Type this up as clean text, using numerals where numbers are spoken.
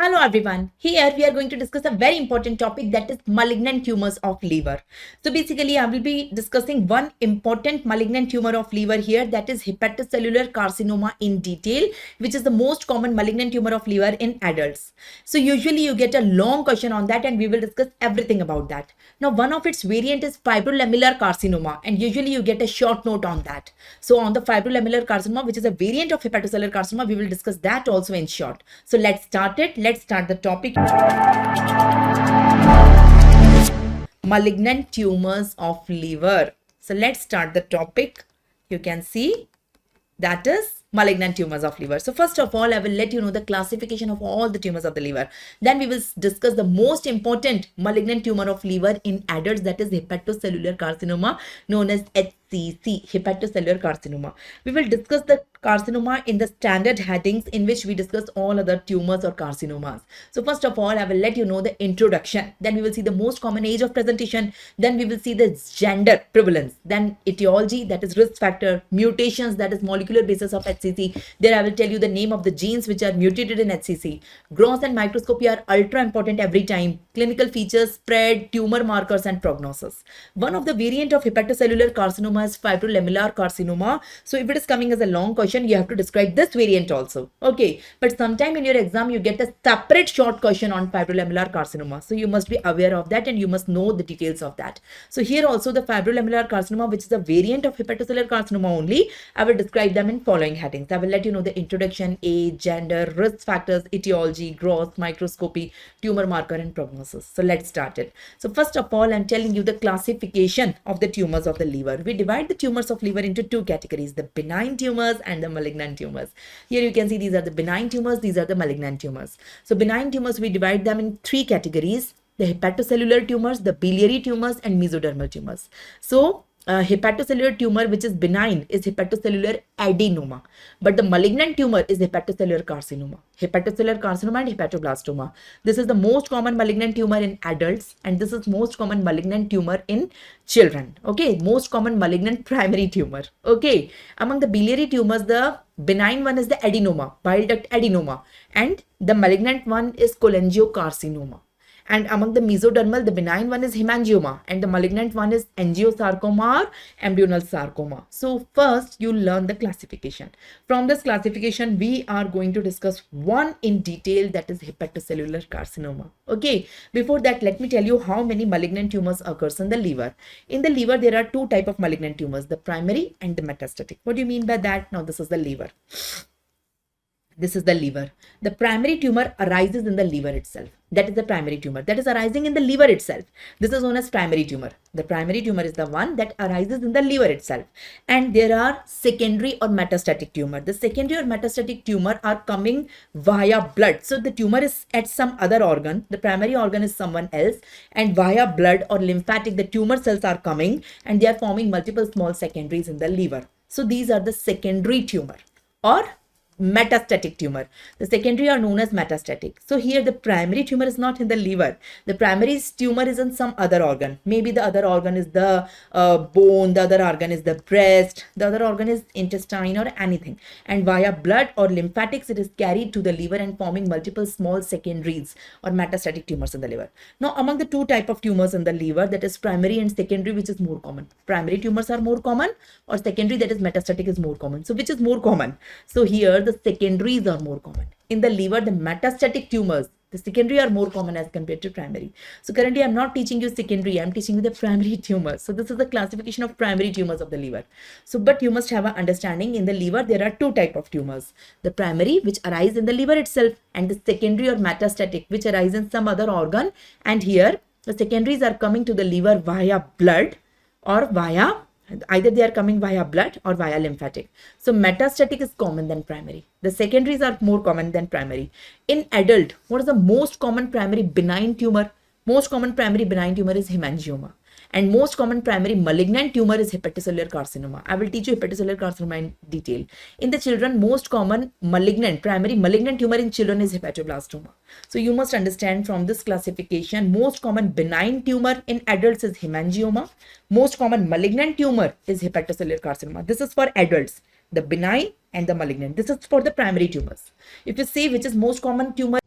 Hello everyone. Here we are going to discuss a very important topic, that is malignant tumors of liver. So basically I will be discussing one important malignant tumor of liver here, that is hepatocellular carcinoma in detail, which is the most common malignant tumor of liver in adults. So usually you get a long question on that and we will discuss everything about that. Now one of its variant is fibrolamellar carcinoma and usually you get a short note on that. So on the fibrolamellar carcinoma, which is a variant of hepatocellular carcinoma, we will discuss that also in short. So let's start it. Let's start the topic. Malignant tumors of liver. So let's start the topic. You can see that is malignant tumors of liver. So first of all, I will let you know the classification of all the tumors of the liver. Then we will discuss the most important malignant tumor of liver in adults, that is hepatocellular carcinoma, known as HCC, hepatocellular carcinoma. We will discuss the carcinoma in the standard headings in which we discuss all other tumors or carcinomas. So first of all, I will let you know the introduction. Then we will see the most common age of presentation. Then we will see the gender prevalence. Then etiology, that is risk factor, mutations, that is molecular basis of HCC. There I will tell you the name of the genes which are mutated in HCC. Gross and microscopy are ultra important every time. Clinical features, spread, tumor markers and prognosis. One of the variant of hepatocellular carcinoma is fibrolamellar carcinoma. So if it is coming as a long question, you have to describe this variant also. Okay, but sometime in your exam you get a separate short question on fibrolamellar carcinoma. So you must be aware of that and you must know the details of that. So here also the fibrolamellar carcinoma, which is a variant of hepatocellular carcinoma only, I will describe them in following headings. I will let you know the introduction, age, gender, risk factors, etiology, gross, microscopy, tumor marker and prognosis. So let's start it. So first of all, I'm telling you the classification of the tumors of the liver. We divide the tumors of liver into two categories, the benign tumors and the malignant tumors. Here you can see these are the benign tumors, these are the malignant tumors. So benign tumors, we divide them in three categories: the hepatocellular tumors, the biliary tumors and mesodermal tumors. So hepatocellular tumor which is benign is hepatocellular adenoma, but the malignant tumor is hepatocellular carcinoma. Hepatocellular carcinoma and hepatoblastoma. This is the most common malignant tumor in adults and this is most common malignant tumor in children. Okay, most common malignant primary tumor. Okay, among the biliary tumors, the benign one is the adenoma, bile duct adenoma, and the malignant one is cholangiocarcinoma. And among the mesodermal, the benign one is hemangioma and the malignant one is angiosarcoma or ambulal sarcoma. So first you learn the classification. From this classification, we are going to discuss one in detail, that is hepatocellular carcinoma. Okay, before that, let me tell you how many malignant tumors occurs in the liver. In the liver, there are two types of malignant tumors, the primary and the metastatic. What do you mean by that? Now this is the liver. This is the liver. The primary tumor arises in the liver itself. That is the primary tumor that is arising in the liver itself. This is known as primary tumor. The primary tumor is the one that arises in the liver itself. And there are secondary or metastatic tumor. The secondary or metastatic tumor are coming via blood. So the tumor is at some other organ. The primary organ is someone else. And via blood or lymphatic, the tumor cells are coming and they are forming multiple small secondaries in the liver. So these are the secondary tumor or metastatic tumor. The secondary are known as metastatic. So here the primary tumor is not in the liver. The primary tumor is in some other organ. Maybe the other organ is the bone, the other organ is the breast, the other organ is intestine or anything. And via blood or lymphatics, it is carried to the liver and forming multiple small secondaries or metastatic tumors in the liver. Now among the two type of tumors in the liver, that is primary and secondary, which is more common? Primary tumors are more common or secondary, that is metastatic, is more common. So which is more common? So here the secondaries are more common. In the liver, the metastatic tumors, the secondary are more common as compared to primary. So currently I'm not teaching you secondary, I'm teaching you the primary tumors. So this is the classification of primary tumors of the liver. So but you must have an understanding, in the liver there are two types of tumors. The primary, which arise in the liver itself, and the secondary or metastatic, which arise in some other organ. And here the secondaries are coming to the liver via blood or via, either they are coming via blood or via lymphatic. So metastatic is common than primary. The secondaries are more common than primary. In adult, what is the most common primary benign tumor? Most common primary benign tumor is hemangioma. And most common primary malignant tumor is hepatocellular carcinoma. I will teach you hepatocellular carcinoma in detail. In the children, most common primary malignant tumor in children is hepatoblastoma. So you must understand from this classification, most common benign tumor in adults is hemangioma. Most common malignant tumor is hepatocellular carcinoma. This is for adults, the benign and the malignant. This is for the primary tumors. If you say which is most common tumor